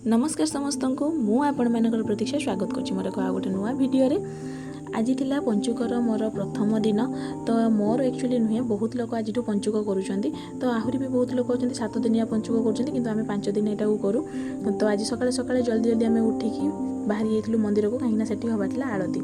नमस्कार समस्त को मु आपण मानकर प्रतीक्षा स्वागत करछि मोर आ गोटे नुआ वीडियो रे। आज थिला पंचुकर मोर प्रथम दिन। तो मोर एक्चुअली नुहे बहुत लोग आज पंचुक करूछंती। तो आहुरी भी बहुत लोग अछंती 7 दिनिया पंचुक करूछंती, किंतु आमे 5 दिन एटा करू। तो आज सकाळे सकाळे जल्दी जल्दी आमे उठिकी बाहरी जाइलु मंदिर को, कहीं सेठी हबारला आरती।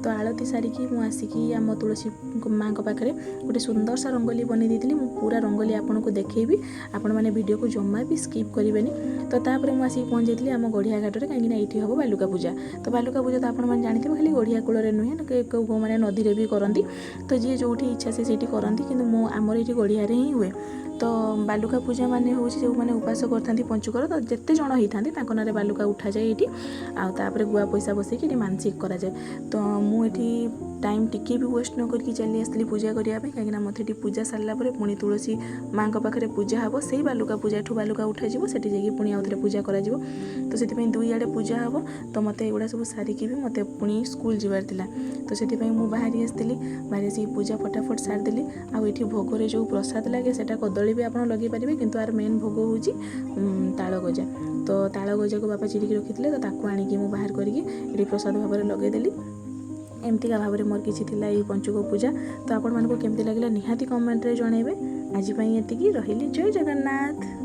तो आरती सारिकी मु आसिकी आम तुलसी माँ पाखे गोटे सुंदर सा रंगोली बनी देती। मु पूरा रंगोली आपन को देखेबी, आपण माने वीडियो को जम्मा भी स्किप करेंगे। तो तापर मुझे आसिक पहुँच जाइली आम गढ़िया घाटे, कहीं ये हम बालुका पूजा। तो बालुका पूजा तो आपने जानते खाली गढ़िया कूल नुहे, मैंने नदी में भी करती। तो जी जो इच्छा से करती, कि आमर ये गढ़िया ही हुए। तो बालुका पूजा माने हूँ जो मैंने उपास करते पंचुकर, तो जिते जन होता ना बालुका उठा जाए ये, आउे गुआ पैसा बसैक ये मानसिक करा जाए। तो मुझे टाइम टिके भी वेस्ट न करके चली आसली पूजा करने, कहीं मत पूजा सारा पुणी तुलसी माँ पाखे पूजा हम से बालुका पूजा ठू बालुका उठा सेठी जाकि पुणी आउ थे पूजा करा। तो से दुई आड़े पूजा हम। तो मत एगुड़ा सब सारिकी भी मत पुणी स्कूल जबार था। तो से बाहरी आसती, बाहरी आसिक पूजा फटाफट सारिदेली। आठी भोगरे जो प्रसाद लगे सेटा कदली भी आप लगे पारे, किंतु आर मेन भोग हूँ ताल गजा। तो ताल गजा को बापा चिरिकी रखी थे, तो ताकू आनिकी मु बाहर करके प्रसाद भाव में लगेदेली। एमतीका भाव में मोर किसी पंचुक पूजा। तो आपण मानक केमती लगे निहाती कमेंट रे जनइबे। आज एतिकी रहिली। जय जगन्नाथ।